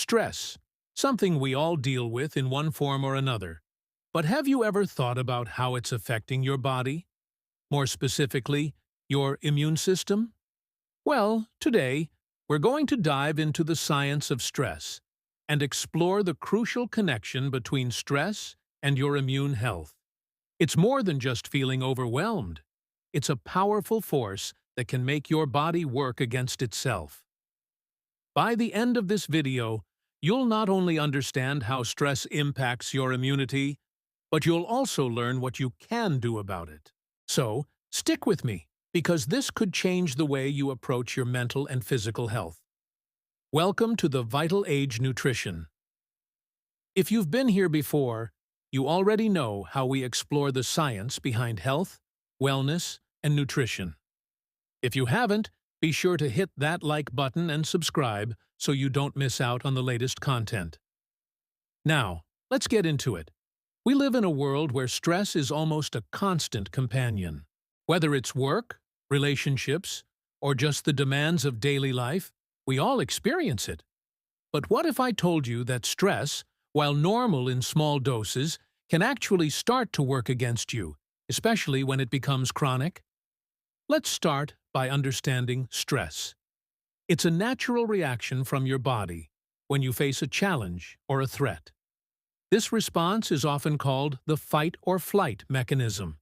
Stress, something we all deal with in one form or another. But have you ever thought about how it's affecting your body? More specifically, your immune system? Well, today, we're going to dive into the science of stress and explore the crucial connection between stress and your immune health. It's more than just feeling overwhelmed. It's a powerful force that can make your body work against itself. By the end of this video, you'll not only understand how stress impacts your immunity, but you'll also learn what you can do about it. So, stick with me, because this could change the way you approach your mental and physical health. Welcome to the Vital Age Nutrition. If you've been here before, you already know how we explore the science behind health, wellness, and nutrition. If you haven't, be sure to hit that like button and subscribe so you don't miss out on the latest content. Now, let's get into it. We live in a world where stress is almost a constant companion. Whether it's work, relationships, or just the demands of daily life, we all experience it. But what if I told you that stress, while normal in small doses, can actually start to work against you, especially when it becomes chronic? Let's start by understanding stress. It's a natural reaction from your body when you face a challenge or a threat. This response is often called the fight-or-flight mechanism.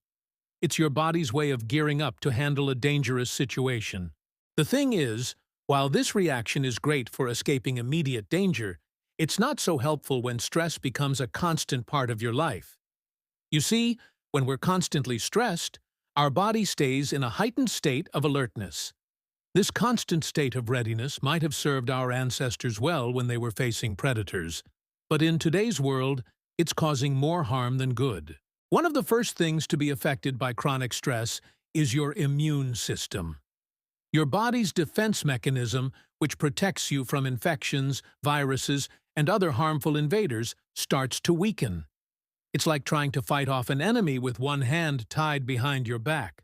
It's your body's way of gearing up to handle a dangerous situation. The thing is, while this reaction is great for escaping immediate danger, it's not so helpful when stress becomes a constant part of your life. You see, when we're constantly stressed, our body stays in a heightened state of alertness. This constant state of readiness might have served our ancestors well when they were facing predators, but in today's world, it's causing more harm than good. One of the first things to be affected by chronic stress is your immune system. Your body's defense mechanism, which protects you from infections, viruses, and other harmful invaders, starts to weaken. It's like trying to fight off an enemy with one hand tied behind your back.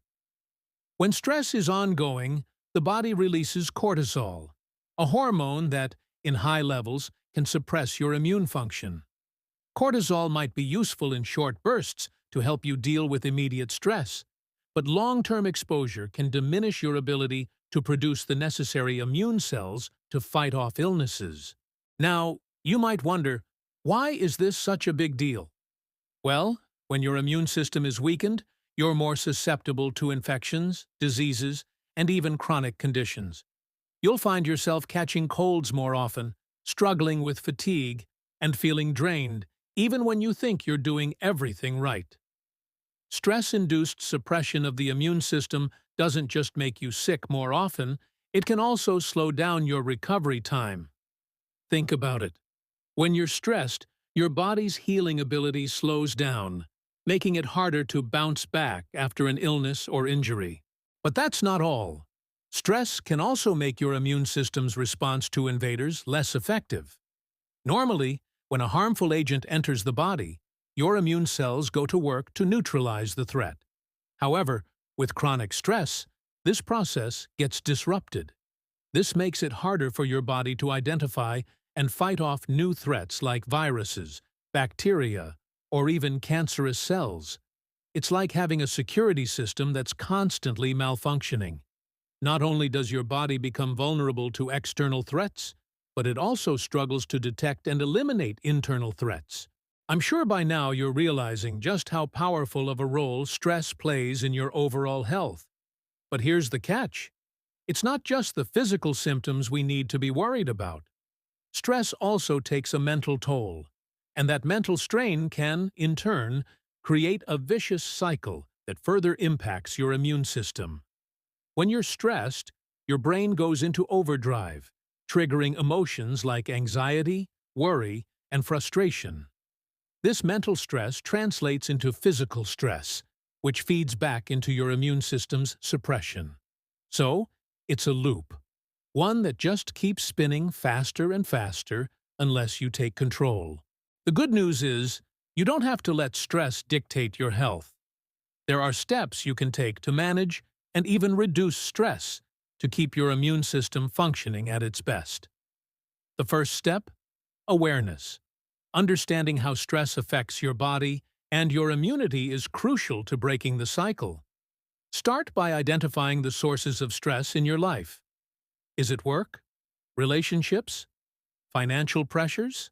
When stress is ongoing, the body releases cortisol, a hormone that, in high levels, can suppress your immune function. Cortisol might be useful in short bursts to help you deal with immediate stress, but long-term exposure can diminish your ability to produce the necessary immune cells to fight off illnesses. Now, you might wonder, why is this such a big deal? Well, when your immune system is weakened, you're more susceptible to infections, diseases, and even chronic conditions. You'll find yourself catching colds more often, struggling with fatigue, and feeling drained, even when you think you're doing everything right. Stress-induced suppression of the immune system doesn't just make you sick more often, it can also slow down your recovery time. Think about it. When you're stressed, your body's healing ability slows down, making it harder to bounce back after an illness or injury. But that's not all. Stress can also make your immune system's response to invaders less effective. Normally, when a harmful agent enters the body, your immune cells go to work to neutralize the threat. However, with chronic stress, this process gets disrupted. This makes it harder for your body to identify and fight off new threats like viruses, bacteria, or even cancerous cells. It's like having a security system that's constantly malfunctioning. Not only does your body become vulnerable to external threats, but it also struggles to detect and eliminate internal threats. I'm sure by now you're realizing just how powerful of a role stress plays in your overall health. But here's the catch. It's not just the physical symptoms we need to be worried about. Stress also takes a mental toll, and that mental strain can, in turn, create a vicious cycle that further impacts your immune system. When you're stressed, your brain goes into overdrive, triggering emotions like anxiety, worry, and frustration. This mental stress translates into physical stress, which feeds back into your immune system's suppression. So, it's a loop. One that just keeps spinning faster and faster unless you take control. The good news is, you don't have to let stress dictate your health. There are steps you can take to manage and even reduce stress to keep your immune system functioning at its best. The first step? Awareness. Understanding how stress affects your body and your immunity is crucial to breaking the cycle. Start by identifying the sources of stress in your life. Is it work? Relationships? Financial pressures?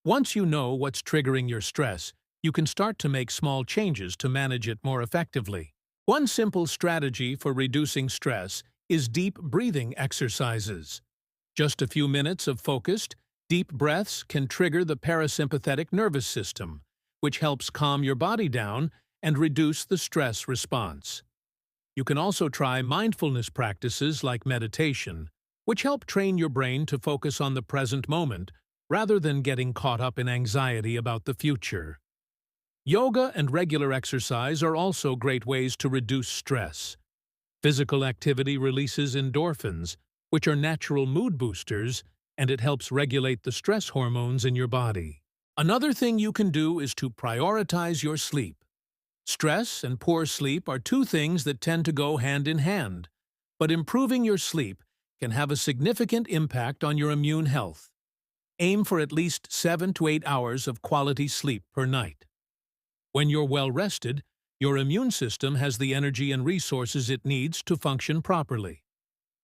Once you know what's triggering your stress, you can start to make small changes to manage it more effectively. One simple strategy for reducing stress is deep breathing exercises. Just a few minutes of focused, deep breaths can trigger the parasympathetic nervous system, which helps calm your body down and reduce the stress response. You can also try mindfulness practices like meditation, which help train your brain to focus on the present moment rather than getting caught up in anxiety about the future. Yoga and regular exercise are also great ways to reduce stress. Physical activity releases endorphins, which are natural mood boosters, and it helps regulate the stress hormones in your body. Another thing you can do is to prioritize your sleep. Stress and poor sleep are two things that tend to go hand in hand, but improving your sleep can have a significant impact on your immune health. Aim for at least 7 to 8 hours of quality sleep per night. When you're well rested, your immune system has the energy and resources it needs to function properly.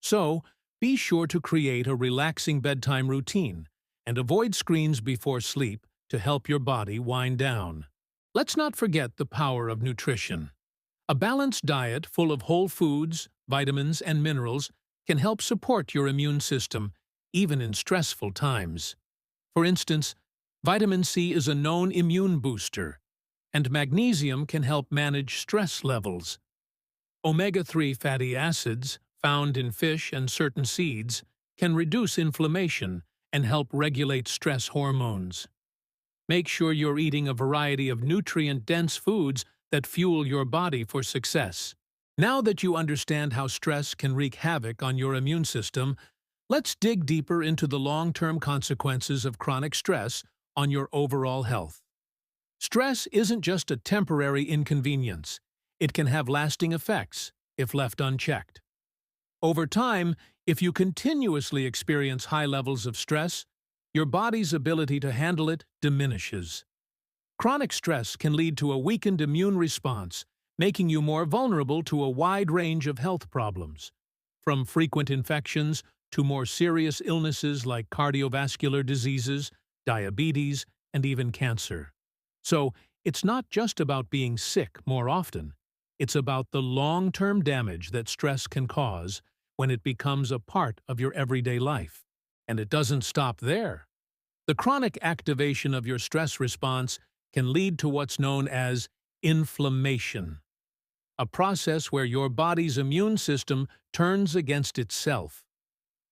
So, be sure to create a relaxing bedtime routine and avoid screens before sleep to help your body wind down. Let's not forget the power of nutrition. A balanced diet full of whole foods, vitamins, and minerals can help support your immune system, even in stressful times. For instance, vitamin C is a known immune booster, and magnesium can help manage stress levels. Omega-3 fatty acids, found in fish and certain seeds, can reduce inflammation and help regulate stress hormones. Make sure you're eating a variety of nutrient-dense foods that fuel your body for success. Now that you understand how stress can wreak havoc on your immune system, let's dig deeper into the long-term consequences of chronic stress on your overall health. Stress isn't just a temporary inconvenience. It can have lasting effects if left unchecked. Over time, if you continuously experience high levels of stress, your body's ability to handle it diminishes. Chronic stress can lead to a weakened immune response, making you more vulnerable to a wide range of health problems, from frequent infections to more serious illnesses like cardiovascular diseases, diabetes, and even cancer. So, it's not just about being sick more often. It's about the long-term damage that stress can cause when it becomes a part of your everyday life. And it doesn't stop there. The chronic activation of your stress response can lead to what's known as inflammation, a process where your body's immune system turns against itself.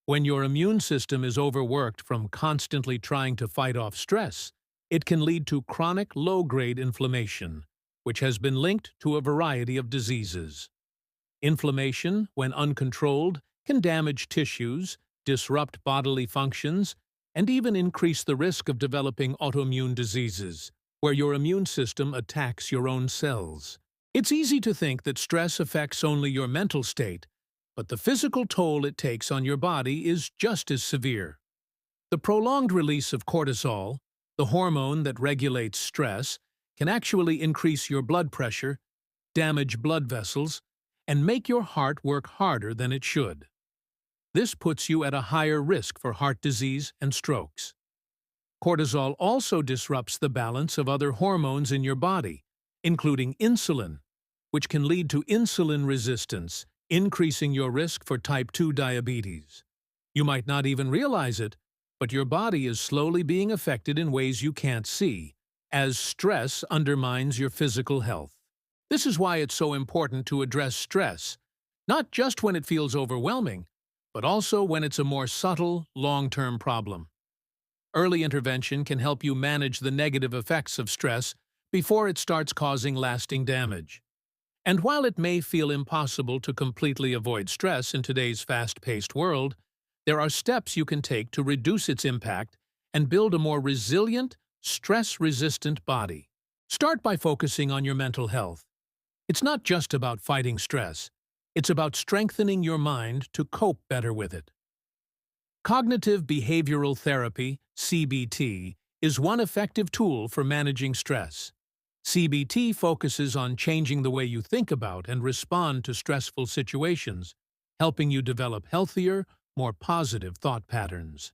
When your immune system is overworked from constantly trying to fight off stress, it can lead to chronic low-grade inflammation, which has been linked to a variety of diseases. Inflammation, when uncontrolled, can damage tissues, disrupt bodily functions, and even increase the risk of developing autoimmune diseases, where your immune system attacks your own cells. It's easy to think that stress affects only your mental state, but the physical toll it takes on your body is just as severe. The prolonged release of cortisol, the hormone that regulates stress, can actually increase your blood pressure, damage blood vessels, and make your heart work harder than it should. This puts you at a higher risk for heart disease and strokes. Cortisol also disrupts the balance of other hormones in your body, including insulin, which can lead to insulin resistance, increasing your risk for type 2 diabetes. You might not even realize it, but your body is slowly being affected in ways you can't see, as stress undermines your physical health. This is why it's so important to address stress, not just when it feels overwhelming, but also when it's a more subtle, long-term problem. Early intervention can help you manage the negative effects of stress before it starts causing lasting damage. And while it may feel impossible to completely avoid stress in today's fast-paced world, there are steps you can take to reduce its impact and build a more resilient, stress-resistant body. Start by focusing on your mental health. It's not just about fighting stress. It's about strengthening your mind to cope better with it. Cognitive behavioral therapy, CBT, is one effective tool for managing stress. CBT focuses on changing the way you think about and respond to stressful situations, helping you develop healthier, more positive thought patterns.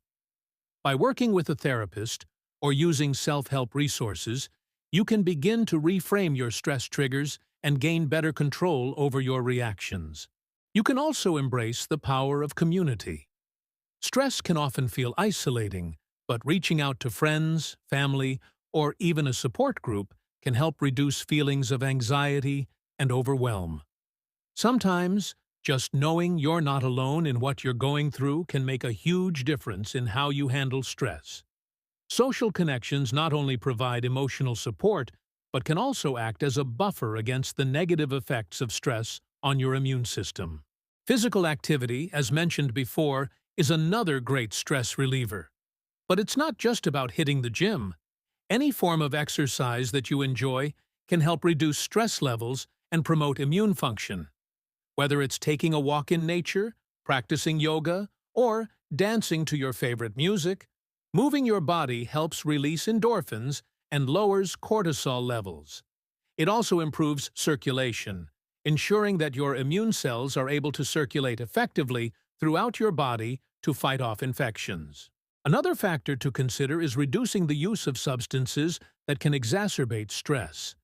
By working with a therapist or using self-help resources, you can begin to reframe your stress triggers and gain better control over your reactions. You can also embrace the power of community. Stress can often feel isolating, but reaching out to friends, family, or even a support group can help reduce feelings of anxiety and overwhelm. Sometimes, just knowing you're not alone in what you're going through can make a huge difference in how you handle stress. Social connections not only provide emotional support, but can also act as a buffer against the negative effects of stress on your immune system. Physical activity, as mentioned before, is another great stress reliever. But it's not just about hitting the gym. Any form of exercise that you enjoy can help reduce stress levels and promote immune function. Whether it's taking a walk in nature, practicing yoga, or dancing to your favorite music, moving your body helps release endorphins and lowers cortisol levels. It also improves circulation, ensuring that your immune cells are able to circulate effectively throughout your body to fight off infections. Another factor to consider is reducing the use of substances that can exacerbate stress.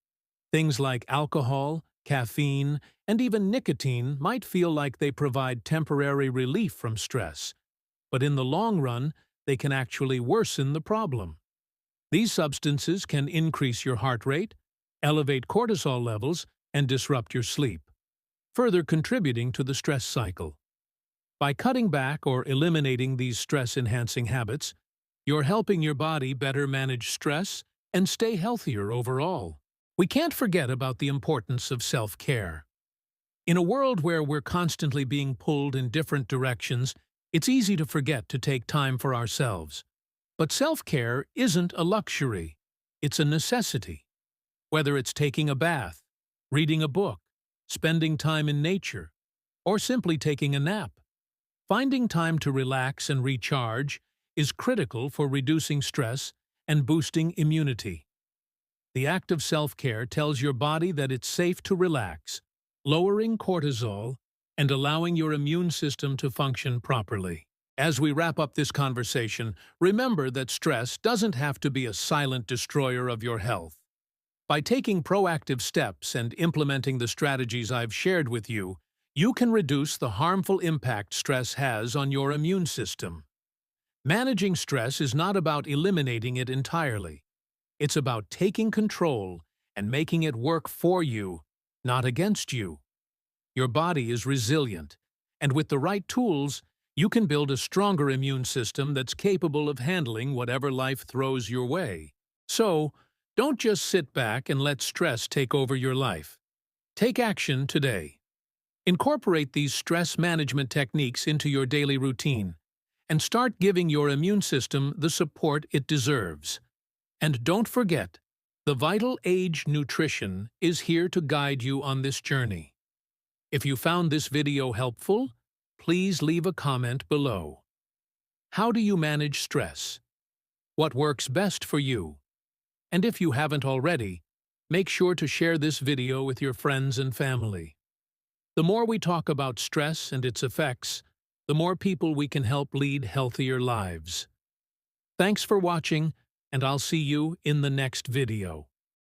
Things like alcohol, caffeine, and even nicotine might feel like they provide temporary relief from stress, but in the long run, they can actually worsen the problem. These substances can increase your heart rate, elevate cortisol levels, and disrupt your sleep, further contributing to the stress cycle. By cutting back or eliminating these stress-enhancing habits, you're helping your body better manage stress and stay healthier overall. We can't forget about the importance of self-care. In a world where we're constantly being pulled in different directions, it's easy to forget to take time for ourselves. But self-care isn't a luxury, it's a necessity. Whether it's taking a bath, reading a book, spending time in nature, or simply taking a nap, finding time to relax and recharge is critical for reducing stress and boosting immunity. The act of self-care tells your body that it's safe to relax, lowering cortisol and allowing your immune system to function properly. As we wrap up this conversation, remember that stress doesn't have to be a silent destroyer of your health. By taking proactive steps and implementing the strategies I've shared with you, you can reduce the harmful impact stress has on your immune system. Managing stress is not about eliminating it entirely. It's about taking control and making it work for you, not against you. Your body is resilient, and with the right tools, you can build a stronger immune system that's capable of handling whatever life throws your way. So, don't just sit back and let stress take over your life. Take action today. Incorporate these stress management techniques into your daily routine and start giving your immune system the support it deserves. And don't forget, the Vital Age Nutrition is here to guide you on this journey. If you found this video helpful, please leave a comment below. How do you manage stress? What works best for you? And if you haven't already, make sure to share this video with your friends and family. The more we talk about stress and its effects, the more people we can help lead healthier lives. Thanks for watching, and I'll see you in the next video.